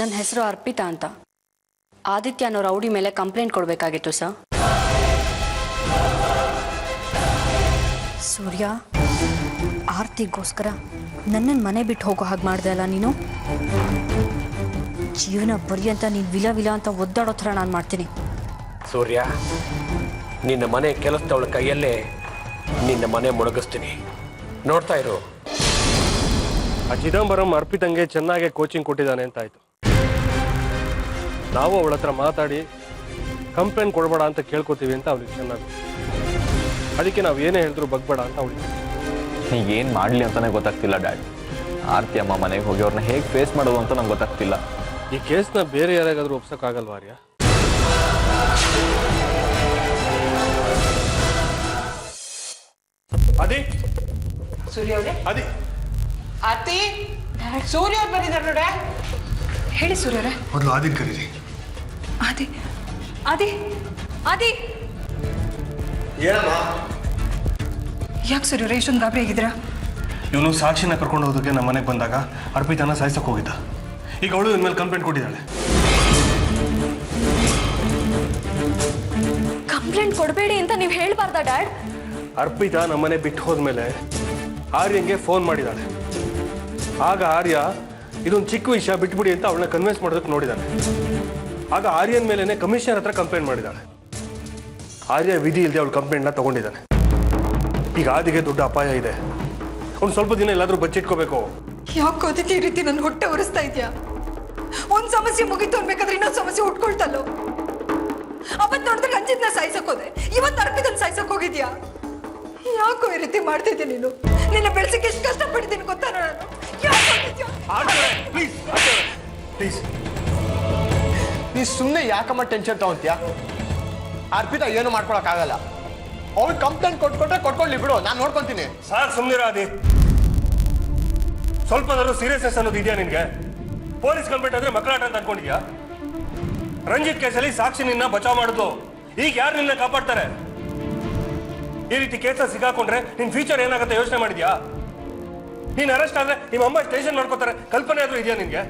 ನನ್ನ ಹೆಸರು ಅರ್ಪಿತಾ ಅಂತ. ಆದಿತ್ಯ ಅನ್ನೋ ರೌಡಿ ಮೇಲೆ ಕಂಪ್ಲೇಂಟ್ ಕೊಡಬೇಕಾಗಿತ್ತು ಸರ್. ಸೂರ್ಯ, ಆರ್ತಿಗೋಸ್ಕರ ನನ್ನನ್ನು ಮನೆ ಬಿಟ್ಟು ಹೋಗೋ ಹಾಗೆ ಮಾಡ್ದೆ ಅಲ್ಲ ನೀನು. ಜೀವನ ಪರ್ಯಂತ ನೀನು ವಿಲ ವಿಲ ಅಂತ ಒದ್ದಾಡೋ ಥರ ನಾನು ಮಾಡ್ತೀನಿ. ಸೂರ್ಯ, ನಿನ್ನ ಮನೆ ಕೆಲಸದವಳ ಕೈಯಲ್ಲೇ ನಿನ್ನ ಮನೆ ಮುಳುಗಿಸ್ತೀನಿ, ನೋಡ್ತಾ ಇರು. ಆ ಚಿದಂಬರಂ ಅರ್ಪಿತಂಗೆ ಚೆನ್ನಾಗಿ ಕೋಚಿಂಗ್ ಕೊಟ್ಟಿದ್ದಾನೆ ಅಂತ ಆಯ್ತು. ನಾವು ಅವಳ ಹತ್ರ ಮಾತಾಡಿ ಕಂಪ್ಲೇಂಟ್ ಕೊಡಬೇಡ ಅಂತ ಕೇಳ್ಕೊತೀವಿ ಅಂತ ಅವ್ಳಿಗೆ ಚೆನ್ನಾಗಿ. ಅದಕ್ಕೆ ನಾವು ಏನೇ ಹೇಳಿದ್ರು ಬಗ್ಬೇಡ ಅಂತ ಅವಳಿಗೆ. ಏನು ಮಾಡಲಿ ಅಂತಾನೆ ಗೊತ್ತಾಗ್ತಿಲ್ಲ ಡ್ಯಾಡ್. ಆರ್ತಿ ಅಮ್ಮ ಮನೆಗೆ ಹೋಗಿ ಅವ್ರನ್ನ ಹೇಗೆ ಫೇಸ್ ಮಾಡೋದು ಅಂತ ನಂಗೆ ಗೊತ್ತಾಗ್ತಿಲ್ಲ. ಈ ಕೇಸ್ನ ಬೇರೆ ಯಾರಿಗಾದ್ರೂ ಒಪ್ಸೋಕ್ಕಾಗಲ್ವಾ ಆರ್ಯ? ಅದಿ ಸೂರ್ಯ ಅವರೇ, ಅದಿ ಆರ್ತಿ, ಸೂರ್ಯ ಅವ್ರು ಬಂದಿದ್ದಾರೆ ನೋಡ. ಹೇಳಿ ಸೂರ್ಯರೇ. ಮೊದಲು ಆದಿನ್ ಕರೀರಿ. ಆದಿ ಆದಿ ಆದಿ ಯಾಕೆ ಸೂರ್ಯರೇ ಇಷ್ಟೊಂದು ಗಾಬರಿ ಆಗಿದ್ದೀರಾ? ಇವನು ಸಾಕ್ಷಿನ ಕರ್ಕೊಂಡು ಹೋದಕ್ಕೆ ನಮ್ಮ ಮನೆಗೆ ಬಂದಾಗ ಅರ್ಪಿತನ ಸಾಯಿಸಕ್ಕೆ ಹೋಗಿದ್ದ. ಈಗ ಅವಳು ಇನ್ ಮೇಲೆ ಕಂಪ್ಲೇಂಟ್ ಕೊಟ್ಟಿದ್ದಾಳೆ. ಕಂಪ್ಲೇಂಟ್ ಕೊಡಬೇಡಿ ಅಂತ ನೀವು ಹೇಳ್ಬಾರ್ದಾ ಡ್ಯಾಡ್? ಅರ್ಪಿತಾ ನಮ್ಮನೆ ಬಿಟ್ಟು ಹೋದ್ಮೇಲೆ ಆರ್ಯಂಗೆ ಫೋನ್ ಮಾಡಿದ್ದಾಳೆ. ಆಗ ಆರ್ಯ ಇದೊಂದು ಚಿಕ್ಕ ವಿಷಯ ಬಿಟ್ಬಿಡಿ ಅಂತ ಅವಳನ್ನ ಕನ್ವಿನ್ಸ್ ಮಾಡೋದಕ್ಕೆ ನೋಡಿದ್ದಾನೆ. ಆಗ ಆರ್ಯನ್ ಮೇಲೇನೆ ಕಮಿಷನರ್ ಹತ್ರ ಕಂಪ್ಲೇಂಟ್ ಮಾಡಿದ್ದಾಳೆ. ಆರ್ಯ ವಿಧಿ ಇಲ್ಲದೆ ಅವಳು ಕಂಪ್ಲೇಂಟ್ನ ತಗೊಂಡಿದ್ದಾನೆ. ಈಗ ಆದಿಗೆ ದೊಡ್ಡ ಅಪಾಯ ಇದೆ. ಅವ್ನು ಸ್ವಲ್ಪ ದಿನ ಎಲ್ಲಾದ್ರೂ ಬಚ್ಚಿಟ್ಕೋಬೇಕು. ಯಾಕೆ ಅದಿತಿ ಈ ರೀತಿ ನನ್ನ ಹೊಟ್ಟೆ ಉರಿಸ್ತಾ ಇದೆಯಾ? ಒಂದ್ ಸಮಸ್ಯೆ ಮುಗಿತು ಅನ್ಬೇಕಾದ್ರೆ ಇನ್ನೊಂದು ಸಮಸ್ಯೆ ಉಟ್ಕೊಳ್ತಲ್ಲೋ. ಅವತ್ ನೋಡಿದ್ರೆ ರಂಜಿತ್ನ ಸಾಯ್ಸಕ್ಕೋದೆ, ಇವತ್ತು ಅರ್ಪಿತನ್ ಸಾಯ್ಸಕ್ ಹೋಗಿದ್ಯಾ? ಯಾಕೋ ಈ ರೀತಿ ಮಾಡ್ತಿದ್ದೆ ನೀನು? ನಿನ್ನ ಬೆಳೆಸಕ್ಕೆ ಎಷ್ಟು ಕಷ್ಟಪಟ್ಟಿದ್ದೀನಿ ಗೊತ್ತಾ ನಾನು? ಪ್ಲೀಸ್ ನೀ ಸುಮ್ಮನೆ ಯಾಕಮ್ಮ ಟೆನ್ಷನ್ ತಗೊಂತೀಯ? ಅರ್ಪಿತಾ ಏನು ಮಾಡ್ಕೊಳಕ್ಕಾಗಲ್ಲ. ಅವ್ಳು ಕಂಪ್ಲೇಂಟ್ ಕೊಟ್ಕೊಳ್ಳಿ ಬಿಡು, ನಾನು ನೋಡ್ಕೊಂತೀನಿ. ಸಾರ್ ಸುಮ್ಮನಿರ ಆದಿ. ಸ್ವಲ್ಪದಾದ್ರೂ ಸೀರಿಯಸ್ನೆಸ್ ಅನ್ನೋದು ಇದೆಯಾ ನಿನ್ಗೆ? ಪೊಲೀಸ್ ಕಂಪ್ಲೇಂಟ್ ಅಂದ್ರೆ ಮಕ್ಕಳಾಟ ಅಂತ ಅನ್ಕೊಂಡಿದ್ಯಾ? ರಂಜಿತ್ ಕೇಸಲ್ಲಿ ಸಾಕ್ಷಿ ನಿನ್ನ ಬಚಾವ್ ಮಾಡುದು. ಈಗ ಯಾರು ನಿನ್ನ ಕಾಪಾಡ್ತಾರೆ? ಈ ರೀತಿ ಕೇಸಲ್ಲಿ ಸಿಗಾಕೊಂಡ್ರೆ ನಿನ್ ಫ್ಯೂಚರ್ ಏನಾಗುತ್ತೆ ಯೋಚನೆ ಮಾಡಿದ್ಯಾ? ನೀನ್ ಅರೆಸ್ಟ್ ಆದ್ರೆ ನಿಮ್ಮ ಅಮ್ಮ ಸ್ಟೇಷನ್ ಮಾಡ್ಕೋತಾರೆ, ಕಲ್ಪನೆ ಆದ್ರೂ ಇದೆಯಾ ನಿನ್ಗೆ?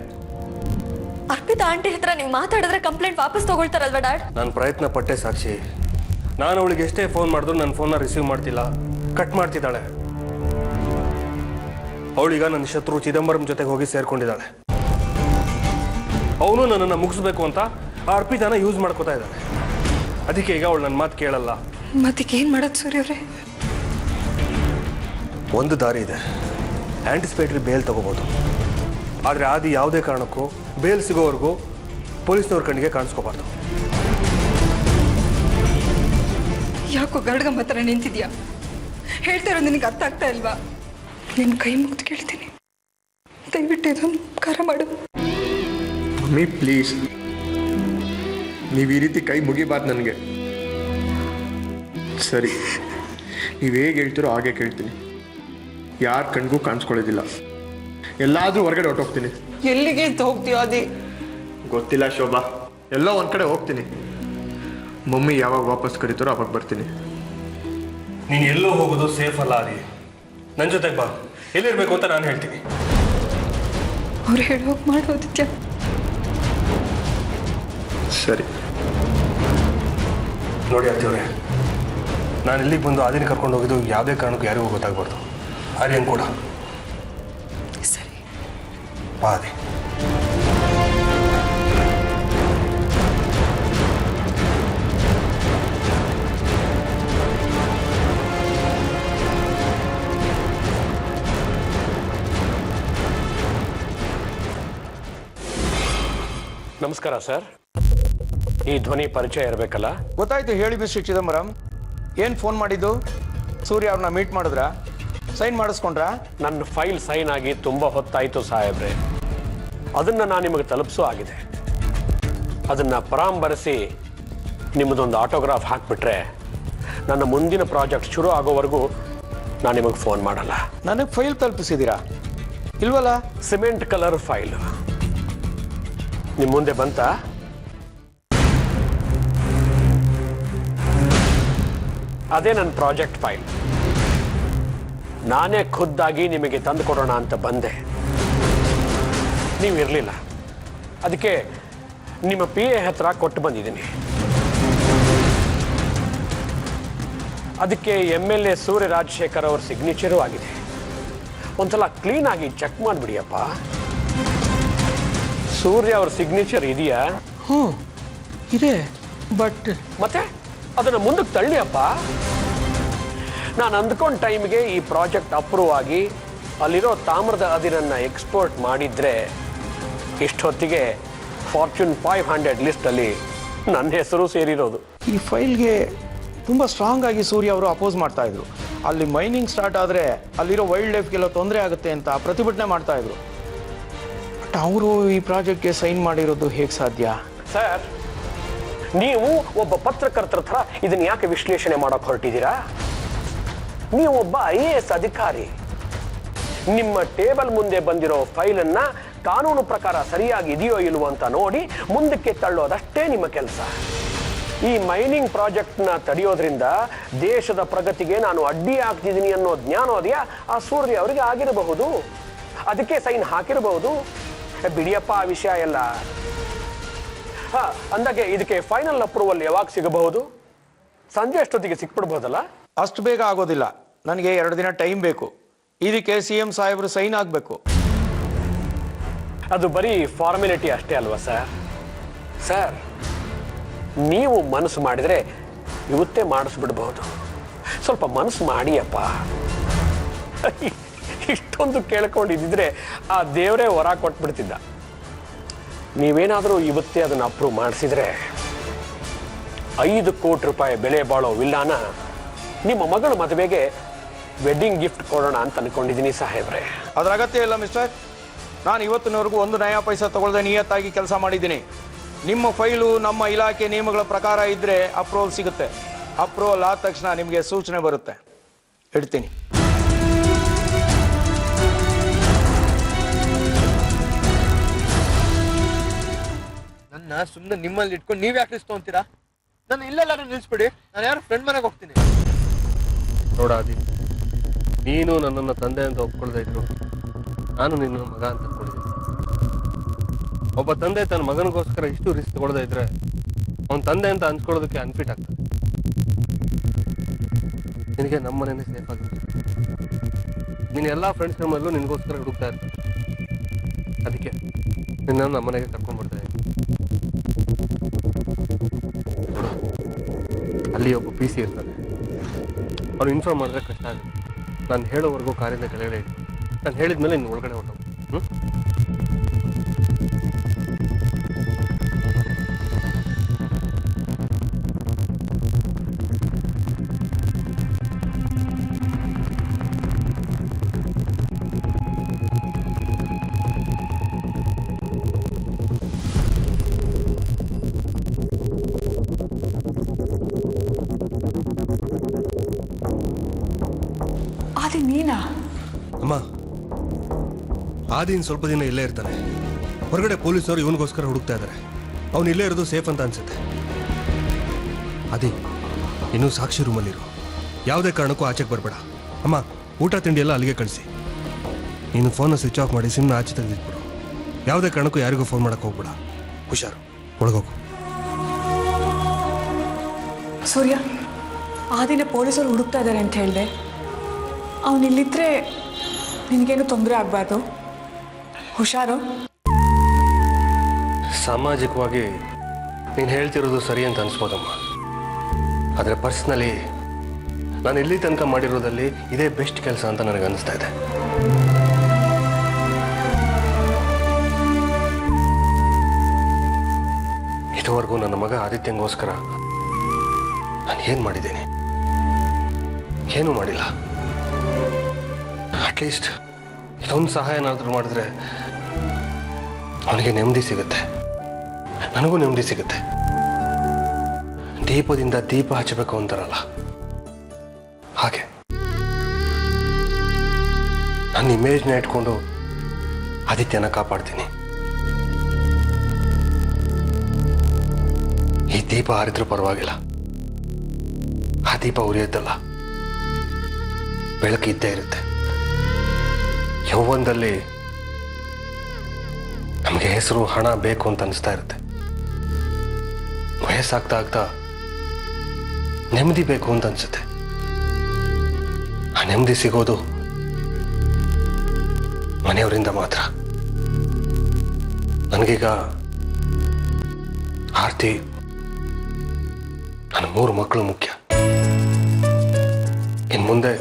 ಅರ್ಪಿತಾ ಆಂಟಿ ಹತ್ರ ನೀವು ಮಾತಾಡಿದ್ರೆ ಕಂಪ್ಲೇಂಟ್ ವಾಪಸ್ ತಗೊಳ್ತಾರಲ್ವಾ ಡ್ಯಾಡ್? ನಾನು ಪ್ರಯತ್ನ ಪಟ್ಟೆ ಸಾಕ್ಷಿ. ನಾನು ಅವಳಿಗೆ ಎಷ್ಟೇ ಫೋನ್ ಮಾಡಿದ್ರು ನನ್ನ ಫೋನ್ನ ರಿಸೀವ್ ಮಾಡ್ತಿಲ್ಲ, ಕಟ್ ಮಾಡ್ತಿದ್ದಾಳೆ. ಅವಳೀಗ ನನ್ನ ಶತ್ರು ಚಿದಂಬರಂ ಜೊತೆಗೆ ಹೋಗಿ ಸೇರ್ಕೊಂಡಿದ್ದಾಳೆ. ಅವನು ನನ್ನನ್ನು ಮುಗಿಸ್ಬೇಕು ಅಂತ ಆ ಅರ್ಪಿತಾನ ಯೂಸ್ ಮಾಡ್ಕೋತಾ ಇದ್ದಾನೆ. ಅದಕ್ಕೆ ಈಗ ಅವಳು ನನ್ನ ಮಾತು ಕೇಳಲ್ಲ. ಮತ್ತೀಗ ಏನ್ ಮಾಡೋದು ಸೂರ್ಯ ಅವರೇ? ಒಂದು ದಾರಿ ಇದೆ, ಆಂಟಿಸಿಪೇಟರಿ ಬೇಲ್ ತಗೋಬೋದು. ಆದರೆ ಆದಿ ಯಾವುದೇ ಕಾರಣಕ್ಕೂ ಬೇಲ್ ಸಿಗೋವರೆಗೂ ಪೊಲೀಸ್ನವ್ರ ಕಣ್ಣಿಗೆ ಕಾಣಿಸ್ಕೋಬಾರ್ದು. ಯಾಕೋ ಗರ್ಡ್ಗಮ್ಮ ಹತ್ರ ನಿಂತಿದ್ಯಾ? ಹೇಳ್ತಾ ಇರೋದು ನಿನಗೆ ಅರ್ಥ ಆಗ್ತಾ ಇಲ್ವಾ? ನಿನ್ನ ಕೈ ಮುಗ್ದು ಕೇಳ್ತೀನಿ, ದಯವಿಟ್ಟು ಇದೊಂದು ಉಪಕಾರ ಮಾಡು. ಮಮ್ಮಿ ಪ್ಲೀಸ್, ನೀವು ಈ ರೀತಿ ಕೈ ಮುಗಿಬಾರ್ದು ನನಗೆ. ಸರಿ, ನೀವು ಹೇಗೆ ಹೇಳ್ತೀರೋ ಹಾಗೆ ಕೇಳ್ತೀನಿ. ಯಾರ ಕಣ್ಗೂ ಕಾಣಿಸ್ಕೊಳ್ಳೋದಿಲ್ಲ. ಎಲ್ಲಾದರೂ ಹೊರಗಡೆ ಹೊರಟೋಗ್ತೀನಿ. ಎಲ್ಲಿಗೆ ಅಂತ ಹೋಗ್ತೀಯೋ ಅದಿ? ಗೊತ್ತಿಲ್ಲ ಶೋಭಾ, ಎಲ್ಲೋ ಒಂದು ಕಡೆ ಹೋಗ್ತೀನಿ. ಮಮ್ಮಿ ಯಾವಾಗ ವಾಪಸ್ ಕರೀತಾರೋ ಅವಾಗ ಬರ್ತೀನಿ. ನೀನು ಎಲ್ಲೋ ಹೋಗೋದು ಸೇಫ್ ಅಲ್ಲ ಆದಿ. ನನ್ನ ಜೊತೆಗೆ ಬಾ, ಎಲ್ಲಿರ್ಬೇಕು ಅಂತ ನಾನು ಹೇಳ್ತೀನಿ. ಅವ್ರು ಹೇಳೋಕೆ ಮಾಡೋದಿತ್ಯ. ಸರಿ ನೋಡಿ ಅತ್ತಿಯವರೇ, ನಾನು ಇಲ್ಲಿಗೆ ಬಂದು ಆದಿನ ಕರ್ಕೊಂಡು ಹೋಗಿದ್ದು ಯಾವುದೇ ಕಾರಣಕ್ಕೂ ಯಾರಿಗೂ ಗೊತ್ತಾಗ್ಬಾರ್ದು. ಆರ್ಯನ್ ಕೂಡ. ಸರಿ ಬಾ ಆದಿ. ನಮಸ್ಕಾರ ಸರ್. ಈ ಧ್ವನಿ ಪರಿಚಯ ಇರಬೇಕಲ್ಲ? ಗೊತ್ತಾಯ್ತು, ಹೇಳಿ ಮಿಸ್ಟರ್ ಚಿದಂಬರಂ. ಏನು ಫೋನ್ ಮಾಡಿದ್ದು? ಸೂರ್ಯ ಅವ್ರನ್ನ ಮೀಟ್ ಮಾಡಿದ್ರಾ? ಸೈನ್ ಮಾಡಿಸ್ಕೊಂಡ್ರಾ? ನನ್ನ ಫೈಲ್ ಸೈನ್ ಆಗಿ ತುಂಬ ಹೊತ್ತಾಯಿತು ಸಾಹೇಬ್ರೆ. ಅದನ್ನು ನಾನು ನಿಮಗೆ ತಲುಪಿಸೋ ಆಗಿದೆ. ಅದನ್ನು ಪರಾಂಬರಿಸಿ ನಿಮ್ಮದೊಂದು ಆಟೋಗ್ರಾಫ್ ಹಾಕಿಬಿಟ್ರೆ ನನ್ನ ಮುಂದಿನ ಪ್ರಾಜೆಕ್ಟ್ ಶುರು ಆಗೋವರೆಗೂ ನಾನು ನಿಮಗೆ ಫೋನ್ ಮಾಡಲ್ಲ. ನನಗೆ ಫೈಲ್ ತಲುಪಿಸಿದ್ದೀರಾ? ಇಲ್ವಲ್ಲ. ಸಿಮೆಂಟ್ ಕಲರ್ ಫೈಲ್ ನಿಮ್ಮ ಮುಂದೆ ಬಂತ? ಅದೇ ನನ್ನ ಪ್ರಾಜೆಕ್ಟ್ ಫೈಲ್. ನಾನೇ ಖುದ್ದಾಗಿ ನಿಮಗೆ ತಂದು ಕೊಡೋಣ ಅಂತ ಬಂದೆ. ನೀವು ಇರಲಿಲ್ಲ. ಅದಕ್ಕೆ ನಿಮ್ಮ PA ಹತ್ರ ಕೊಟ್ಟು ಬಂದಿದ್ದೀನಿ. ಅದಕ್ಕೆ MLA ಸೂರ್ಯ ರಾಜಶೇಖರ್ ಅವ್ರ ಸಿಗ್ನೇಚರು ಆಗಿದೆ. ಒಂದ್ಸಲ ಕ್ಲೀನ್ ಆಗಿ ಚೆಕ್ ಮಾಡಿಬಿಡಿಯಪ್ಪ. ಸೂರ್ಯ ಅವ್ರ ಸಿಗ್ನೇಚರ್ ಇದೆಯಾ? ಇದೆ, ಬಟ್ ಮತ್ತೆ ಅದನ್ನು ಮುಂದಕ್ಕೆ ತಳ್ಳಿಯಪ್ಪ. ನಾನು ಅಂದ್ಕೊಂಡ ಟೈಮ್ಗೆ ಈ ಪ್ರಾಜೆಕ್ಟ್ ಅಪ್ರೂವ್ ಆಗಿ ಅಲ್ಲಿರೋ ತಾಮ್ರದ ಅದಿರನ್ನು ಎಕ್ಸ್ಪೋರ್ಟ್ ಮಾಡಿದ್ರೆ ಇಷ್ಟೊತ್ತಿಗೆ ಫಾರ್ಚೂನ್ 500 ಲಿಸ್ಟಲ್ಲಿ ನನ್ನ ಹೆಸರು ಸೇರಿರೋದು. ಈ ಫೈಲ್ಗೆ ತುಂಬ ಸ್ಟ್ರಾಂಗ್ ಆಗಿ ಸೂರ್ಯ ಅವರು ಅಪೋಸ್ ಮಾಡ್ತಾ ಇದ್ರು. ಅಲ್ಲಿ ಮೈನಿಂಗ್ ಸ್ಟಾರ್ಟ್ ಆದರೆ ಅಲ್ಲಿರೋ ವೈಲ್ಡ್ ಲೈಫ್ಗೆಲ್ಲ ತೊಂದರೆ ಆಗುತ್ತೆ ಅಂತ ಪ್ರತಿಭಟನೆ ಮಾಡ್ತಾ ಇದ್ರು. ಬಟ್ ಅವರು ಈ ಪ್ರಾಜೆಕ್ಟ್ಗೆ ಸೈನ್ ಮಾಡಿರೋದು ಹೇಗೆ ಸಾಧ್ಯ? ಸರ್, ನೀವು ಒಬ್ಬ ಪತ್ರಕರ್ತರ ಥರ ಇದನ್ನ ಯಾಕೆ ವಿಶ್ಲೇಷಣೆ ಮಾಡೋಕೆ ಹೊರಟಿದ್ದೀರಾ? ನೀವು ಒಬ್ಬ IAS ಅಧಿಕಾರಿ. ನಿಮ್ಮ ಟೇಬಲ್ ಮುಂದೆ ಬಂದಿರೋ ಫೈಲನ್ನ ಕಾನೂನು ಪ್ರಕಾರ ಸರಿಯಾಗಿ ಇದೆಯೋ ಇಲ್ವೋ ಅಂತ ನೋಡಿ ಮುಂದಕ್ಕೆ ತಳ್ಳೋದಷ್ಟೇ ನಿಮ್ಮ ಕೆಲಸ. ಈ ಮೈನಿಂಗ್ ಪ್ರಾಜೆಕ್ಟ್ನ ತಡೆಯೋದ್ರಿಂದ ದೇಶದ ಪ್ರಗತಿಗೆ ನಾನು ಅಡ್ಡಿ ಆಗ್ತಿದ್ದೀನಿ ಅನ್ನೋ ಜ್ಞಾನೋದಯ ಆ ಸೂರ್ಯ ಅವರಿಗೆ ಆಗಿರಬಹುದು. ಅದಕ್ಕೆ ಸೈನ್ ಹಾಕಿರಬಹುದು. ಬಿಡಿಯಪ್ಪ ಆ ವಿಷಯ ಎಲ್ಲ. ಅಂದಾಗೆ ಇದಕ್ಕೆ ಫೈನಲ್ ಅಪ್ರೂವಲ್ ಯಾವಾಗ ಸಿಗಬಹುದು? ಸಂಜೆ ಅಷ್ಟೊತ್ತಿಗೆ ಸಿಕ್ಬಿಡ್ಬೋದಲ್ಲ? ಅಷ್ಟು ಬೇಗ ಆಗೋದಿಲ್ಲ. ನನಗೆ 2 ದಿನ ಟೈಮ್ ಬೇಕು. ಇದಕ್ಕೆ CM ಸಾಹೇಬರು ಸೈನ್ ಆಗಬೇಕು. ಅದು ಬರೀ ಫಾರ್ಮಾಲಿಟಿ ಅಷ್ಟೇ ಅಲ್ವಾ ಸರ್? ಸರ್, ನೀವು ಮನಸ್ಸು ಮಾಡಿದರೆ ಇವತ್ತೇ ಮಾಡಿಸ್ಬಿಡ್ಬಹುದು. ಸ್ವಲ್ಪ ಮನಸ್ಸು ಮಾಡಿಯಪ್ಪ. ಇಷ್ಟೊಂದು ಕೇಳ್ಕೊಂಡಿದ್ದಿದ್ರೆ ಆ ದೇವರೇ ವರ ಕೊಟ್ಬಿಡ್ತಿದ್ದ. ನೀವೇನಾದರೂ ಇವತ್ತೇ ಅದನ್ನು ಅಪ್ರೂವ್ ಮಾಡಿಸಿದ್ರೆ 5 ಕೋಟಿ ರೂಪಾಯಿ ಬೆಲೆ ಬಾಳೋ ವಿಲ್ಲಾನ ನಿಮ್ಮ ಮಗಳ ಮದುವೆಗೆ ವೆಡ್ಡಿಂಗ್ ಗಿಫ್ಟ್ ಕೊಡೋಣ ಅಂತ ಅನ್ಕೊಂಡಿದ್ದೀನಿ ಸಾಹೇಬ್ರೆ. ಅದರ ಅಗತ್ಯ ಇಲ್ಲ ಮಿಸ್ಟರ್. ನಾನು ಇವತ್ತಿನವರೆಗೂ 1 ನಯಾ ಪೈಸಾ ತಗೊಳ್ಳದೆ ನಿಯತ್ತಾಗಿ ಕೆಲಸ ಮಾಡಿದ್ದೀನಿ. ನಿಮ್ಮ ಫೈಲು ನಮ್ಮ ಇಲಾಖೆ ನಿಯಮಗಳ ಪ್ರಕಾರ ಇದ್ದರೆ ಅಪ್ರೂವಲ್ ಸಿಗುತ್ತೆ. ಅಪ್ರೂವಲ್ ಆದ ತಕ್ಷಣ ನಿಮಗೆ ಸೂಚನೆ ಬರುತ್ತೆ. ಇಡ್ತೀನಿ. ನನ್ನ ಸುಮ್ಮನೆ ನಿಮ್ಮಲ್ಲಿ ಇಟ್ಕೊಂಡು ನೀವು ಯಾಕೆ ಇಸ್ಕೊಂತೀರಾ? ನಾನು ಇಲ್ಲೆಲ್ಲಾರು ನಿಲ್ಲಿಸ್ಬಿಡಿ. ನಾನು ಯಾರು ಫ್ರೆಂಡ್ ಮನೆಗೆ ಹೋಗ್ತೀನಿ. ನೋಡಾದಿ, ನೀನು ನನ್ನನ್ನು ತಂದೆ ಅಂತ ಒಪ್ಕೊಳ್ತಾ ಇದ್ರು, ನಾನು ನಿನ್ನ ಮಗ ಅಂತ ಅನ್ಕೊಂಡಿದ್ದೀನಿ. ಒಬ್ಬ ತಂದೆ ತನ್ನ ಮಗನಿಗೋಸ್ಕರ ಇಷ್ಟು ರಿಸ್ಕ್ ತಗೊಳ್ತಾ ಇದ್ರೆ ಅವನ ತಂದೆ ಅಂತ ಅನ್ಸ್ಕೊಳ್ಳೋದಕ್ಕೆ ಅನ್ಫಿಟ್ ಆಗ್ತದೆ. ನಿನಗೆ ನಮ್ಮ ಮನೇನೆ ಸೇಫ್ ಆಗುತ್ತೆ. ನೀನು ಎಲ್ಲ ಫ್ರೆಂಡ್ಸ್ ನಮ್ಮಲ್ಲೂ ನಿನಗೋಸ್ಕರ ಹುಡುಕ್ತಾ ಇರ್ತಾರೆ. ಅದಕ್ಕೆ ನಿನ್ನ ನಮ್ಮ ಮನೆಗೆ ಕರ್ಕೊಂಡ್ಬರ್ತಾ ಇದ್ದೀನಿ. ಅಲ್ಲಿ ಒಬ್ಬ PC ಇರ್ತಾನೆ. ಅವ್ನು ಇನ್ಫಾರ್ಮ್ ಮಾಡಿದ್ರೆ ಕಷ್ಟ ಆಗುತ್ತೆ. ನಾನು ಹೇಳೋವರೆಗೂ ಕಾರಿಂದ ಕೆಳಗಡೆ ಇಡಿ. ನಾನು ಹೇಳಿದ್ಮೇಲೆ ಇನ್ನು ಒಳಗಡೆ ಹೊರಟು. ಆದಿ ನೀನಾ? ಅಮ್ಮ, ಆದಿನ್ ಸ್ವಲ್ಪ ದಿನ ಇಲ್ಲೇ ಇರ್ತಾನೆ. ಹೊರಗಡೆ ಪೊಲೀಸರು ಇವನಿಗೋಸ್ಕರ ಹುಡುಕ್ತಾ ಇದ್ದಾರೆ. ಅವನು ಇಲ್ಲೇ ಇರೋದು ಸೇಫ್ ಅಂತ ಅನ್ಸುತ್ತೆ. ಆದಿ, ಇನ್ನೂ ಸಾಕ್ಷಿ ರೂಮಲ್ಲಿರು. ಯಾವುದೇ ಕಾರಣಕ್ಕೂ ಆಚೆಗೆ ಬರಬೇಡ. ಅಮ್ಮ, ಊಟ ತಿಂಡಿ ಎಲ್ಲ ಅಲ್ಲಿಗೆ ಕಳಿಸಿ. ನೀನು ಫೋನ್ನ ಸ್ವಿಚ್ ಆಫ್ ಮಾಡಿ ಸಿಮ್ನ ಆಚೆ ತೆಗೆದಿಟ್ಬಿಡು. ಯಾವುದೇ ಕಾರಣಕ್ಕೂ ಯಾರಿಗೂ ಫೋನ್ ಮಾಡೋಕ್ಕೆ ಹೋಗ್ಬೇಡ. ಹುಷಾರು, ಒಳಗೋಗು. ಸೂರ್ಯ, ಆ ದಿನ ಪೊಲೀಸರು ಹುಡುಕ್ತಾ ಇದ್ದಾರೆ ಅಂತ ಹೇಳಿದೆ. ಅವನಿಲ್ಲಿದ್ದರೆ ನಿನಗೇನು ತೊಂದರೆ ಆಗಬಾರ್ದು. ಹುಷಾರು. ಸಾಮಾಜಿಕವಾಗಿ ನೀನು ಹೇಳ್ತಿರೋದು ಸರಿ ಅಂತ ಅನಿಸ್ಬೋದಮ್ಮ. ಆದರೆ ಪರ್ಸ್ನಲಿ ನಾನು ಇಲ್ಲಿ ತನಕ ಮಾಡಿರೋದಲ್ಲಿ ಇದೇ ಬೆಸ್ಟ್ ಕೆಲಸ ಅಂತ ನನಗೆ ಅನಿಸ್ತಾ ಇದೆ. ಇದುವರೆಗೂ ನನ್ನ ಮಗ ಆದಿತ್ಯಂಗೋಸ್ಕರ ನಾನು ಏನು ಮಾಡಿದ್ದೀನಿ? ಏನೂ ಮಾಡಿಲ್ಲ. ಅಟ್ಲೀಸ್ಟ್ ಇದೊಂದು ಸಹಾಯನಾದರೂ ಮಾಡಿದ್ರೆ ಅವನಿಗೆ ನೆಮ್ಮದಿ ಸಿಗುತ್ತೆ, ನನಗೂ ನೆಮ್ಮದಿ ಸಿಗುತ್ತೆ. ದೀಪದಿಂದ ದೀಪ ಹಚ್ಚಬೇಕು ಅಂತಾರಲ್ಲ, ಹಾಗೆ ನನ್ನ ಇಮೇಜ್ನ ಇಟ್ಕೊಂಡು ಆದಿತ್ಯನ ಕಾಪಾಡ್ತೀನಿ. ಈ ದೀಪ ಹಾರಿದ್ರೂ ಪರವಾಗಿಲ್ಲ, ಆ ದೀಪ ಉರಿಯುತ್ತಲ್ಲ, ಬೆಳಕು ಇದ್ದೇ ಇರುತ್ತೆ. ಯೌವನದಲ್ಲಿ ನಮಗೆ ಹೆಸರು ಹಣ ಬೇಕು ಅಂತ ಅನಿಸ್ತಾ ಇರುತ್ತೆ. ವಯಸ್ಸಾಗ್ತಾ ಆಗ್ತಾ ನೆಮ್ಮದಿ ಬೇಕು ಅಂತ ಅನ್ಸುತ್ತೆ. ಆ ನೆಮ್ಮದಿ ಸಿಗೋದು ಮನೆಯವರಿಂದ ಮಾತ್ರ. ನನಗೀಗ ಆರ್ತಿ, ನನ್ನ 3 ಮಕ್ಕಳು ಮುಖ್ಯ. ಇನ್ನು ಮುಂದೆ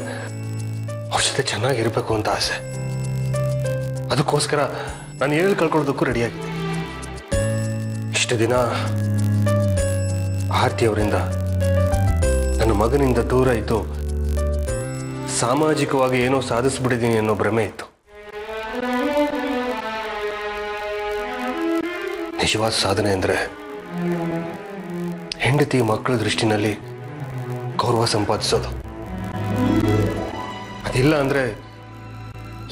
ಅವ್ರ ಜೊತೆ ಚೆನ್ನಾಗಿರ್ಬೇಕು ಅಂತ ಆಸೆ. ಅದಕ್ಕೋಸ್ಕರ ನಾನು ಏನೇನು ಕಳ್ಕೊಳ್ಳೋದಕ್ಕೂ ರೆಡಿಯಾಗಿದ್ದೀನಿ. ಇಷ್ಟು ದಿನ ಆರ್ತಿಯವರಿಂದ, ನನ್ನ ಮಗನಿಂದ ದೂರ ಇದ್ದು ಸಾಮಾಜಿಕವಾಗಿ ಏನೋ ಸಾಧಿಸ್ಬಿಟ್ಟಿದ್ದೀನಿ ಅನ್ನೋ ಭ್ರಮೆ ಇತ್ತು. ನಿಜವಾದ ಸಾಧನೆ ಅಂದರೆ ಹೆಂಡತಿ ಮಕ್ಕಳ ದೃಷ್ಟಿನಲ್ಲಿ ಗೌರವ ಸಂಪಾದಿಸೋದು. ಅದಿಲ್ಲ ಅಂದರೆ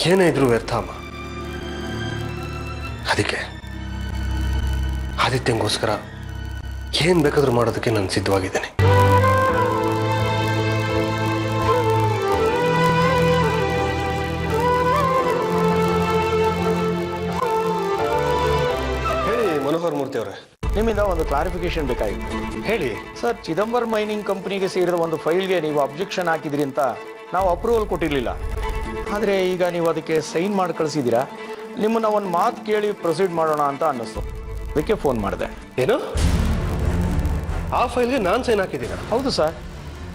ಏನೇ ಇದ್ರೂ ವ್ಯರ್ಥ ಅಮ್ಮ. ಅದಕ್ಕೆ ಆದಿತ್ಯಂಗೋಸ್ಕರ ಏನು ಬೇಕಾದ್ರೂ ಮಾಡೋದಕ್ಕೆ ನಾನು ಸಿದ್ಧವಾಗಿದ್ದೇನೆ. ಹೇಳಿ ಮನೋಹರ್ ಮೂರ್ತಿ ಅವರೇ. ನಿಮ್ಮಿಂದ ಒಂದು ಕ್ಲಾರಿಫಿಕೇಶನ್ ಬೇಕಾಗಿತ್ತು. ಹೇಳಿ ಸರ್, ಚಿದಂಬರಂ ಮೈನಿಂಗ್ ಕಂಪನಿಗೆ ಸೇರಿದ ಒಂದು ಫೈಲ್ಗೆ ನೀವು ಅಬ್ಜೆಕ್ಷನ್ ಹಾಕಿದ್ರಿ ಅಂತ ನಾವು ಅಪ್ರೂವಲ್ ಕೊಟ್ಟಿರಲಿಲ್ಲ. ಆದರೆ ಈಗ ನೀವು ಅದಕ್ಕೆ ಸೈನ್ ಮಾಡಿ ಕಳಿಸಿದ್ದೀರಾ. ನಿಮ್ಮನ್ನ ಒಂದು ಮಾತು ಕೇಳಿ ಪ್ರೊಸೀಡ್ ಮಾಡೋಣ ಅಂತ ಅನ್ನಿಸ್ತು. ಅದಕ್ಕೆ ಫೋನ್ ಮಾಡಿದೆ. ಏನು? ಆ ಫೈಲ್ಗೆ ನಾನು ಸೈನ್ ಹಾಕಿದ್ದೀನ? ಹೌದು ಸರ್,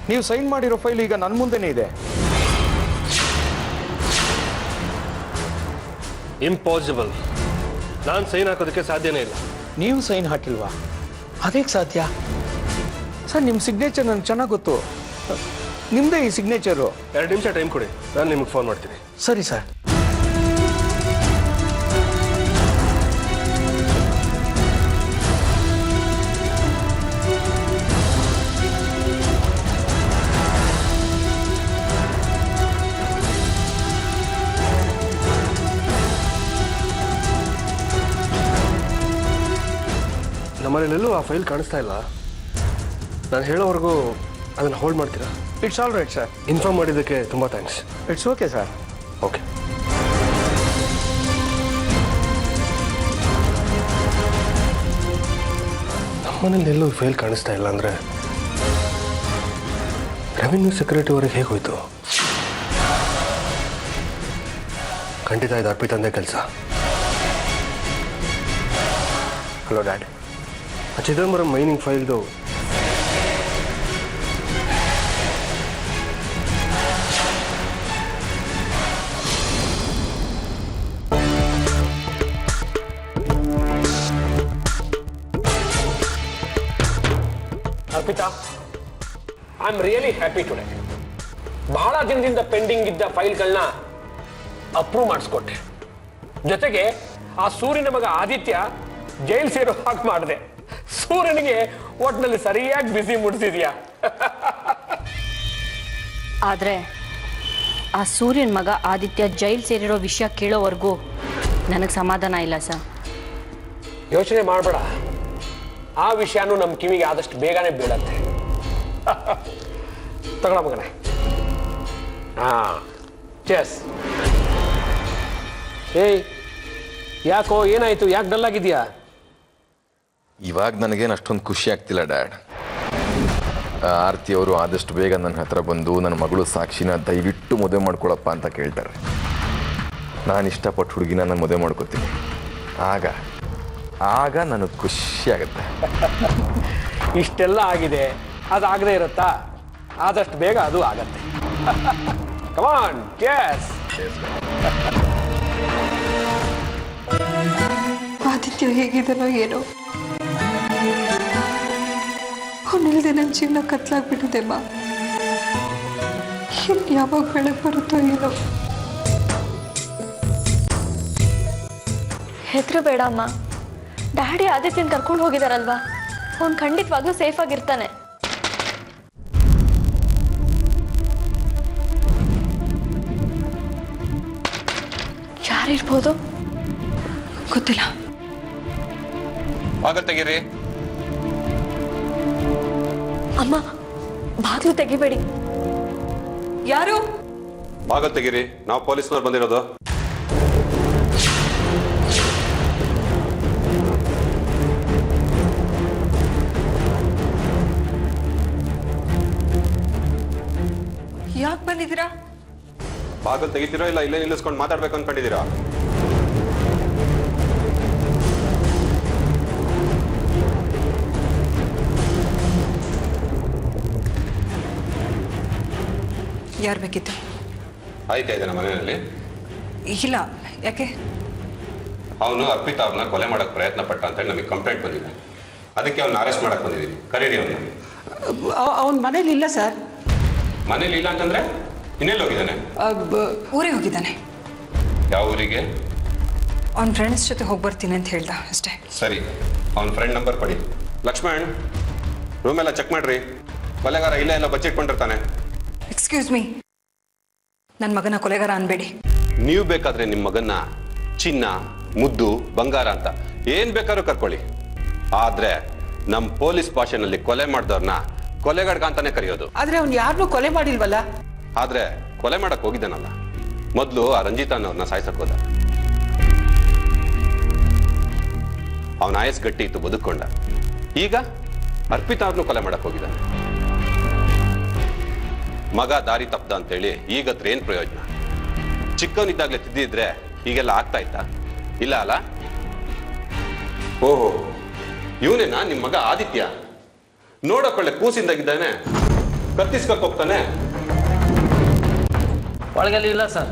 ನೀವು ಸೈನ್ ಮಾಡಿರೋ ಫೈಲ್ ಈಗ ನನ್ನ ಮುಂದೆನೇ ಇದೆ. ಇಂಪಾಸಿಬಲ್. ನಾನು ಸೈನ್ ಹಾಕೋದಕ್ಕೆ ಸಾಧ್ಯನೇ ಇಲ್ಲ. ನೀವು ಸೈನ್ ಹಾಕಿಲ್ವಾ? ಅದೇಗೆ ಸಾಧ್ಯ? ಸರ್, ನಿಮ್ಮ ಸಿಗ್ನೇಚರ್ ನನಗೆ ಚೆನ್ನಾಗಿ ಗೊತ್ತು. ನಿಮ್ಮದೇ ಈ ಸಿಗ್ನೇಚರು. 2 ನಿಮಿಷ ಟೈಮ್ ಕೊಡಿ, ನಾನು ನಿಮಗೆ ಫೋನ್ ಮಾಡ್ತೀನಿ. ಸರಿ ಸರ್. ನಮ್ಮನೆಯಲ್ಲೂ ಆ ಫೈಲ್ ಕಾಣಿಸ್ತಾ ಇಲ್ಲ. ನಾನು ಹೇಳೋವರೆಗೂ ಅದನ್ನು ಹೋಲ್ಡ್ ಮಾಡ್ತೀರಾ? It's all right sir. Inform ಮಾಡಿದ್ದಕ್ಕೆ ತುಂಬ thanks. It's okay sir. Okay. ನಮ್ಮನೇಲಿ ಎಲ್ಲೂ ಫೈಲ್ ಕಾಣಿಸ್ತಾ ಇಲ್ಲ ಅಂದರೆ ರೆವಿನ್ಯೂ ಸೆಕ್ರೆಟರಿವರೆಗೆ ಹೇಗೆ ಹೋಯ್ತು? ಖಂಡಿತ ಇದು ಅರ್ಪಿತಂದೇ ಕೆಲಸ. Hello dad. ಚಿದಂಬರಂ ಮೈನಿಂಗ್ ಫೈಲ್ದು Arpita, I am really happy today. ಬಹಳ ದಿನದಿಂದ ಪೆಂಡಿಂಗ್ ಇದ್ದ ಫೈಲ್ಗಳನ್ನ ಅಪ್ರೂವ್ ಮಾಡಿಸ್ಕೊಟ್ಟೆ. ಜೊತೆಗೆ ಆ ಸೂರ್ಯನ ಮಗ ಆದಿತ್ಯ ಜೈಲ್ ಸೇರೋ ಹಾಗೆ ಮಾಡಿದೆ. ಸೂರ್ಯನಿಗೆ ಒಟ್ಟಿನಲ್ಲಿ ಸರಿಯಾಗಿ ಬಿಸಿ ಮುಡಿಸಿದ್ಯಾ. ಆದರೆ ಆ ಸೂರ್ಯನ ಮಗ ಆದಿತ್ಯ ಜೈಲ್ ಸೇರಿರೋ ವಿಷಯ ಕೇಳೋವರೆಗೂ ನನಗೆ ಸಮಾಧಾನ ಇಲ್ಲ ಸರ್. ಯೋಚನೆ ಮಾಡಬೇಡ, ಆ ವಿಷಯನೂ ನಮ್ಮ ಕಿವಿಗೆ ಆದಷ್ಟು ಬೇಗನೆ ಬೀಳತ್ತೆ. ತಗೊಳ ಮಗನೇ. ಚೆಸ್. ಏಯ್, ಯಾಕೋ ಏನಾಯ್ತು? ಯಾಕೆ ಡಲ್ ಆಗಿದ್ಯಾ? ಇವಾಗ ನನಗೇನು ಅಷ್ಟೊಂದು ಖುಷಿ ಆಗ್ತಿಲ್ಲ ಡ್ಯಾಡ್. ಆರ್ತಿ ಅವರು ಆದಷ್ಟು ಬೇಗ ನನ್ನ ಹತ್ರ ಬಂದು ನನ್ನ ಮಗಳು ಸಾಕ್ಷಿನ ದಯವಿಟ್ಟು ಮದುವೆ ಮಾಡ್ಕೊಳಪ್ಪ ಅಂತ ಕೇಳ್ತಾರೆ. ನಾನು ಇಷ್ಟಪಟ್ಟು ಹುಡುಗಿನ ನಾನು ಮದುವೆ ಮಾಡ್ಕೋತೀನಿ. ಆಗ ನನಗೆ ಖುಷಿ ಆಗುತ್ತೆ. ಇಷ್ಟೆಲ್ಲ ಆಗಿದೆ, ಅದಾಗದೇ ಇರುತ್ತಾ? ಆದಷ್ಟು ಬೇಗ ಅದು ಆಗತ್ತೆ. ಕಮಾನ್, ಚೆಸ್. ಆದಿತ್ಯ ಹೇಗಿದನೋ ಏನೋ, ಅವನಿಲ್ದೆ ನನ್ನ ಜೀವನ ಕತ್ಲಾಗ್ಬಿಟ್ಟಿದೆಮ್ಮ. ಯಾವಾಗ ಬೆಳಗ್ಗೆ ಬರುತ್ತೋ ಏನೋ. ಹೆದ್ರು ಬೇಡ ಅಮ್ಮ. ಡ್ಯಾಡಿ ಆದಿತ್ಯನ ಕರ್ಕೊಂಡು ಹೋಗಿದಾರಲ್ವಾ, ಅವ್ನು ಖಂಡಿತವಾಗ್ಲೂ ಸೇಫ್ ಆಗಿರ್ತಾನೆ. ಯಾರಿರ್ಬೋದು ಗೊತ್ತಿಲ್ಲ. ತೆಗೀರಿ. ಅಮ್ಮ, ಬಾಗ್ಲು ತೆಗಿಬೇಡಿ. ಯಾರು? ಬಾಗಲ್ ತೆಗೀರಿ, ನಾವು ಪೊಲೀಸ್ನವ್ರು ಬಂದಿರೋದು. ನಿಂತಿದ್ದೀರಾ? ಬಾಗಿಲು ತೆಗಿತೀರೋ ಇಲ್ಲ ಇಲ್ಲೇ ನಿಲ್ಲಿಸ್ಕೊಂಡು ಮಾತಾಡ್ಬೇಕು ಅನ್ಕೊಂಡಿದ್ದೀರಾ? ಯಾರು ಬೇಕಿತ್ತು? ಆಯ್ತಾ ಇದೆ ನಮ್ಮ ಮನೆಯಲ್ಲಿ ಇಲ್ಲ, ಯಾಕೆ? ಅವನು ಅರ್ಪಿತಾ ಅವ್ರನ್ನ ಕೊಲೆ ಮಾಡಕ್ ಪ್ರಯತ್ನ ಪಟ್ಟ ಅಂತೇಳಿ ನಮಗೆ ಕಂಪ್ಲೇಂಟ್ ಬಂದಿದೆ. ಅದಕ್ಕೆ ಅವ್ನ ಅರೆಸ್ಟ್ ಮಾಡಕ್ ಬಂದಿದ್ದೀವಿ. ಕರೀರಿ ಅವನ್ನ. ಅವನ ಮನೇಲಿ ಇಲ್ಲ ಸರ್. ಮನೇಲಿ ಇಲ್ಲ ಅಂತಂದ್ರೆ ಇನ್ನೆಲ್ಲಿ ಹೋಗಿದ್ದಾನೆ? ಊರಿಗೆ ಹೋಗಿದ್ದಾನೆ. ಯಾವ ಊರಿಗೆ? ಅವ್ನ ಫ್ರೆಂಡ್ಸ್ ಜೊತೆ ಹೋಗಿ ಬರ್ತೀನಿ ಅಂತ ಹೇಳ್ದ ಅಷ್ಟೇ. ಸರಿ, ಅವನ ಫ್ರೆಂಡ್ ನಂಬರ್ ಕೊಡಿ. ಲಕ್ಷ್ಮಣ್, ರೂಮ್ ಎಲ್ಲ ಚೆಕ್ ಮಾಡ್ರಿ. ಕೊಲೆಗಾರ ಇಲ್ಲೇ ಎಲ್ಲ ಬಚ್ಚಿಟ್ಕೊಂಡಿರ್ತಾನೆ. ಎಕ್ಸ್ಕ್ಯೂಸ್ ಮೀ, ನನ್ನ ಮಗನ ಕೊಲೆಗಾರ ಅನ್ಬೇಡಿ. ನೀವು ಬೇಕಾದ್ರೆ ನಿಮ್ಮ ಮಗನ್ನ ಚಿನ್ನ, ಮುದ್ದು, ಬಂಗಾರ ಅಂತ ಏನ್ ಬೇಕಾದ್ರೂ ಕರ್ಕೊಳ್ಳಿ. ಆದ್ರೆ ನಮ್ಮ ಪೊಲೀಸ್ ಭಾಷೆನಲ್ಲಿ ಕೊಲೆ ಮಾಡಿದವ್ರನ್ನ ಕೊಲೆಗಡ್ಗ ಅಂತಾನೆ ಕರೆಯೋದು. ಆದ್ರೆ ಅವ್ನು ಯಾರನ್ನೂ ಕೊಲೆ ಮಾಡಿಲ್ವಲ್ಲ. ಆದ್ರೆ ಕೊಲೆ ಮಾಡಕ್ ಹೋಗಿದ್ದಾನಲ್ಲ, ಮೊದಲು ಆ ರಂಜಿತಾನವ್ರನ್ನ ಸಾಯ್ಸಕ್ ಹೋದ. ಅವನ ಆಯಸ್ ಗಟ್ಟಿ ಇತ್ತು, ಬದುಕೊಂಡ. ಈಗ ಅರ್ಪಿತಾ ಅವ್ರನ್ನು ಕೊಲೆ ಮಾಡಕ್ ಹೋಗಿದ್ದಾನೆ. ಮಗ ದಾರಿ ತಪ್ಪದ ಅಂತೇಳಿ ಈಗತ್ರ ಏನ್ ಪ್ರಯೋಜನ? ಚಿಕ್ಕವನಿದ್ದಾಗ್ಲೇ ತಿದ್ದಿದ್ರೆ ಹೀಗೆಲ್ಲ ಆಗ್ತಾ ಇತ್ತಾ? ಇಲ್ಲ ಅಲ್ಲ? ಓಹೋ, ಇವನೇನಾ ನಿಮ್ ಮಗ ಆದಿತ್ಯ? ನೋಡಕೊಳ್ಳೆ ಕೂಸಿಂದಾಗಿದ್ದಾನೆ, ಕತ್ತಿಸ್ಕಕ್ ಹೋಗ್ತಾನೆ. ಒಳಗೆಲ್ಲ ಇಲ್ಲ ಸರ್.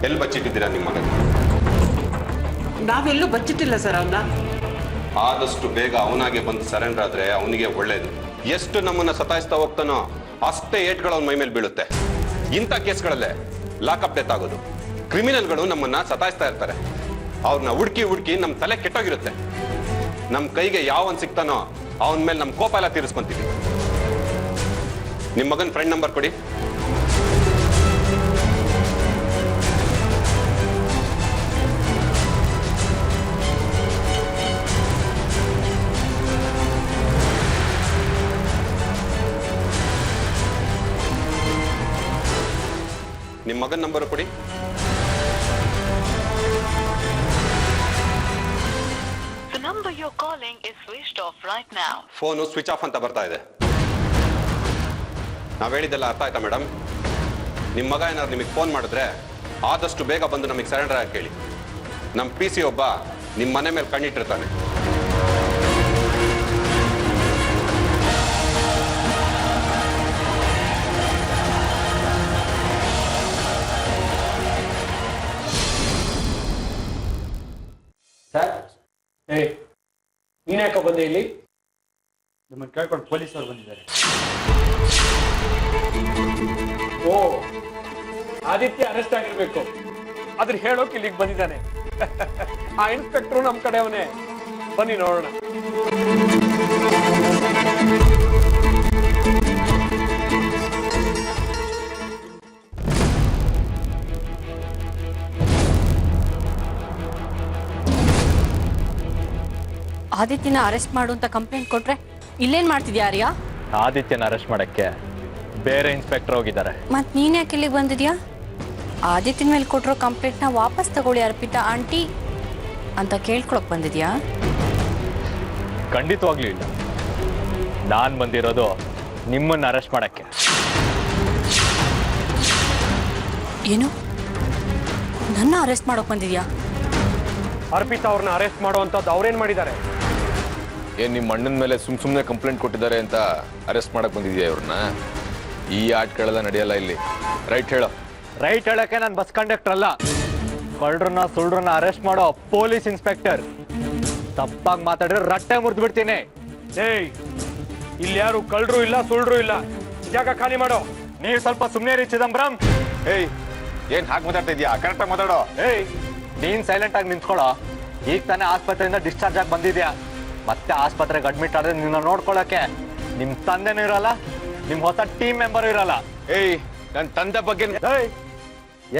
ಎಲ್ಲಿ ಬಚ್ಚಿಟ್ಟಿದ್ದೀರಾ ನಿಮ್ಮ ಮಗ? ನಾವೆಲ್ಲೂ ಬಚ್ಚಿಟ್ಟಿಲ್ಲ ಸರ್ ಅವನ್ನ. ಆದಷ್ಟು ಬೇಗ ಅವನಾಗೆ ಬಂದು ಸರೆಂಡರ್ ಆದ್ರೆ ಅವನಿಗೆ ಒಳ್ಳೇದು. ಎಷ್ಟು ನಮ್ಮನ್ನ ಸತಾಯಿಸ್ತಾ ಹೋಗ್ತಾನೋ ಅಷ್ಟೇ ಏಟ್ಗಳು ಅವನ ಮೈ ಮೇಲೆ ಬೀಳುತ್ತೆ. ಇಂಥ ಕೇಸ್ಗಳಲ್ಲೇ ಲಾಕಪ್ ಡೆತ್ ಆಗೋದು. ಕ್ರಿಮಿನಲ್ಗಳು ನಮ್ಮನ್ನ ಸತಾಯಿಸ್ತಾ ಇರ್ತಾರೆ. ಅವ್ರನ್ನ ಹುಡುಕಿ ಹುಡುಕಿ ನಮ್ಮ ತಲೆ ಕೆಟ್ಟೋಗಿರುತ್ತೆ. ನಮ್ಮ ಕೈಗೆ ಯಾವನ್ ಸಿಗ್ತಾನೋ ಅವನ ಮೇಲೆ ನಮ್ಮ ಕೋಪ ಎಲ್ಲ ತೀರಿಸ್ಕೊಂತೀವಿ. ನಿಮ್ಮ ಮಗನ ಫ್ರೆಂಡ್ ನಂಬರ್ ಕೊಡಿ. ನಿಮ್ಮ ಮಗನ ನಂಬರ್ ಕೊಡಿ. ಫೋನು ಸ್ವಿಚ್ ಆಫ್ ಅಂತ ಬರ್ತಾ ಇದೆ. ನಾವ್ ಹೇಳಿದ್ದೆಲ್ಲ ಅರ್ಥ ಆಯ್ತಾ ಮೇಡಮ್? ನಿಮ್ಮ ಮಗ ಏನಾದ್ರು ನಿಮಗೆ ಫೋನ್ ಮಾಡಿದ್ರೆ ಆದಷ್ಟು ಬೇಗ ಬಂದು ನಮಗೆ ಸರೆಂಡರ್ ಆಗಿ ಕೇಳಿ. ನಮ್ಮ PC ಒಬ್ಬ ನಿಮ್ಮ ಮನೆ ಮೇಲೆ ಕಣ್ಣಿಟ್ಟಿರ್ತಾನೆ. ಸರ್, ನೀನ್ಯಾಕ ಬಂದೆ ಇಲ್ಲಿ? ನಿಮ್ಮನ್ನು ಕೇಳ್ಕೊಂಡು ಪೊಲೀಸರು ಬಂದಿದ್ದಾರೆ. ಓ, ಆದಿತ್ಯ ಅರೆಸ್ಟ್ ಆಗಿರ್ಬೇಕು. ಅದ್ರ ಹೇಳೋಕೆ ಇಲ್ಲಿಗೆ ಬಂದಿದ್ದಾನೆ. ಆ ಇನ್ಸ್ಪೆಕ್ಟ್ರು ನಮ್ಮ ಕಡೆ ಅವನೇ. ಬನ್ನಿ ನೋಡೋಣ. ಆದಿತ್ಯನ ಅರೆಸ್ಟ್ ಮಾಡು ಅಂತ ಕಂಪ್ಲೇಂಟ್ ಕೊಟ್ರೆ ಇಲ್ಲೇನ್ ಮಾಡ್ತಿದ್ಯಾ ಆರ್ಯ? ಆದಿತ್ಯನ ಅರೆಸ್ಟ್ ಮಾಡಕ್ಕೆ ಬೇರೆ ಇನ್ಸ್ಪೆಕ್ಟರ್ ಹೋಗಿದ್ದಾರೆ. ಮತ್ ನೀನ್ ಯಾಕೆ ಇಲ್ಲಿಗೆ ಬಂದಿದ್ಯಾ? ಆದಿತ್ಯನ ಮೇಲೆ ಕೊಟ್ಟಿರೋ ಕಂಪ್ಲೇಂಟ್ನ ವಾಪಸ್ ತಗೊಳ್ಳಿ ಅರ್ಪಿತಾ ಆಂಟಿ ಅಂತ ಕೇಳ್ಕೊಳಕ್ ಬಂದಿದ್ಯಾ? ಖಂಡಿತವಾಗ್ಲೂ ಇಲ್ಲ. ನಾನು ಬಂದಿರೋದು ನಿಮ್ಮನ್ನ ಅರೆಸ್ಟ್ ಮಾಡಕ್ಕೆ. ಏನು, ನನ್ನ ಅರೆಸ್ಟ್ ಮಾಡೋಕ್ ಬಂದಿದ್ಯಾ? ಅರ್ಪಿತಾ ಅವ್ರನ್ನ ಅರೆಸ್ಟ್ ಮಾಡುವಂತದ್ದು ಅವ್ರೇನ್ ಮಾಡಿದ್ದಾರೆ? ಏನ್ ನಿಮ್ಮ ಅಣ್ಣನ ಮೇಲೆ ಸುಮ್ಮನೆ ಕಂಪ್ಲೇಂಟ್ ಕೊಟ್ಟಿದ್ದಾರೆ ಅಂತ ಅರೆಸ್ಟ್ ಮಾಡಕ್ ಬಂದಿದ್ಯಾ ಇವ್ರನ್ನ? ಈ ಆಟಗಳೆಲ್ಲ ನಡೆಯಲ್ಲ ಇಲ್ಲಿ. ರೈಟ್ ಹೇಳೋ. ರೈಟ್ ಹೇಳಕ್ಕೆ ನಾನು ಬಸ್ ಕಂಡಕ್ಟರ್ ಅಲ್ಲ, ಕಳ್ಳರನ್ನ ಸುಳ್ರನ್ನ ಅರೆಸ್ಟ್ ಮಾಡೋ ಪೊಲೀಸ್ ಇನ್ಸ್ಪೆಕ್ಟರ್. ತಪ್ಪಾಗಿ ಮಾತಾಡಿದ್ರೆ ರಟ್ಟೆ ಮುರಿದು ಬಿಡ್ತೀನಿ. ಏಯ್, ಇಲ್ಲಿ ಯಾರು ಕಳ್ಳರು ಇಲ್ಲ, ಸುಳ್ರು ಇಲ್ಲ. ಜಾಗ ಖಾಲಿ ಮಾಡೋ. ನೀವು ಸ್ವಲ್ಪ ಸುಮ್ಮನೆ ರೀ ಚಿದಂಬರಂ. ಏಯ್, ಏನ್ ಹಾಗೆ ಮಾತಾಡ್ತಾ ಇದೀಯಾ? ಕರೆಕ್ಟಾಗಿ ಮಾತಾಡೋ. ಏಯ್, ನೀನ್ ಸೈಲೆಂಟ್ ಆಗಿ ನಿಂತ್ಕೊಳ್ಳೋ. ಈಗ ತಾನೇ ಆಸ್ಪತ್ರೆಯಿಂದ ಡಿಸ್ಚಾರ್ಜ್ ಆಗಿ ಬಂದಿದ್ಯಾ. ಮತ್ತೆ ಆಸ್ಪತ್ರೆಗೆ ಅಡ್ಮಿಟ್ ಆದ್ರೆ ನಿನ್ನ ನೋಡ್ಕೊಳ್ಳೋಕೆ ನಿಮ್ ತಂದೆನೂ ಇರಲ್ಲ, ನಿಮ್ ಹೊಸ ಟೀಮ್ ಮೆಂಬರ್ ಇರಲ್ಲ. ಏಯ್, ನನ್ನ ತಂದೆ ಬಗ್ಗೆ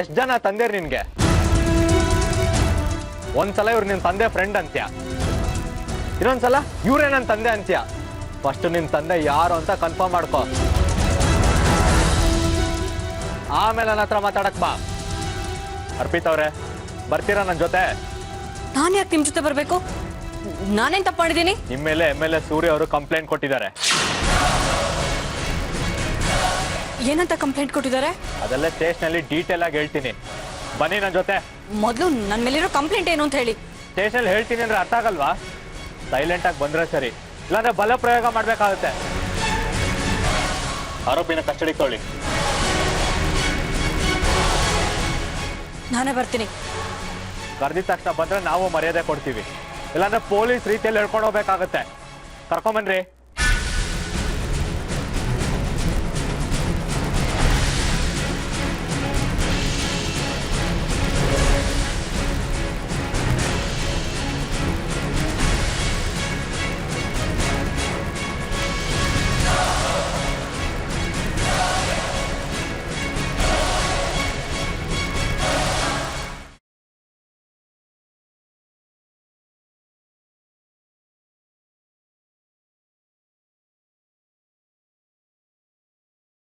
ಎಷ್ಟು ಜನ ತಂದೆರ್ ನಿನ್ಗೆ? ಒಂದ್ಸಲ ಇವ್ರು ನಿನ್ ತಂದೆ ಫ್ರೆಂಡ್ ಅಂತ್ಯ, ಇನ್ನೊಂದ್ಸಲ ಇವ್ರೇ ನನ್ನ ತಂದೆ ಅಂತ್ಯ. ಫಸ್ಟ್ ನಿನ್ ತಂದೆ ಯಾರು ಅಂತ ಕನ್ಫರ್ಮ್ ಮಾಡ್ಕೋ, ಆಮೇಲೆ ನನ್ನ ಹತ್ರ ಮಾತಾಡಕ್ ಬಾ. ಅರ್ಪಿತ್ ಅವ್ರೆ, ಬರ್ತೀರಾ ನನ್ನ ಜೊತೆ? ನಾನು ಯಾಕೆ ನಿಮ್ ಜೊತೆ ಬರ್ಬೇಕು? ನಾನೇನ್ ತಪ್ಪು ಮಾಡಿದ್ದೀನಿ? ನಿಮ್ಮ ಮೇಲೆ MLA ಸೂರ್ಯ ಅವರು ಕಂಪ್ಲೇಂಟ್ ಕೊಟ್ಟಿದ್ದಾರೆ. ಏನಂತ ಕಂಪ್ಲೇಂಟ್ ಕೊಟ್ಟಿದ್ದಾರೆ? ಅದೆಲ್ಲ ಸ್ಟೇಷನಲ್ಲಿ ಡೀಟೇಲ್ ಆಗಿ ಹೇಳ್ತೀನಿ, ಬನ್ನಿ ನನ್ನ ಜೊತೆ. ಮೊದಲು ನನ್ನ ಮೇಲಿರೋ ಕಂಪ್ಲೇಂಟ್ ಏನು ಅಂತ ಹೇಳಿ. ಸ್ಟೇಷನಲ್ಲಿ ಹೇಳ್ತೀನಿ ಅಂದ್ರೆ ಅರ್ಥ ಆಗಲ್ವಾ? ಸೈಲೆಂಟಾಗಿ ಬಂದರೆ ಸರಿ, ಇಲ್ಲಾಂದ್ರೆ ಬಲ ಪ್ರಯೋಗ ಮಾಡಬೇಕಾಗುತ್ತೆ. ಆರೋಪಿನ ಕಸ್ಟಡಿ ಕೊಳ್ಳಿ. ನಾನೇ ಬರ್ತೀನಿ. ಕರೆದಿದ ತಕ್ಷಣ ಬಂದರೆ ನಾವು ಮರ್ಯಾದೆ ಕೊಡ್ತೀವಿ, ಇಲ್ಲಾಂದ್ರೆ ಪೊಲೀಸ್ ರೀತಿಯಲ್ಲಿ ಹೇಳ್ಕೊಂಡು ಹೋಗ್ಬೇಕಾಗತ್ತೆ. ಕರ್ಕೊಂಬನ್ರಿ.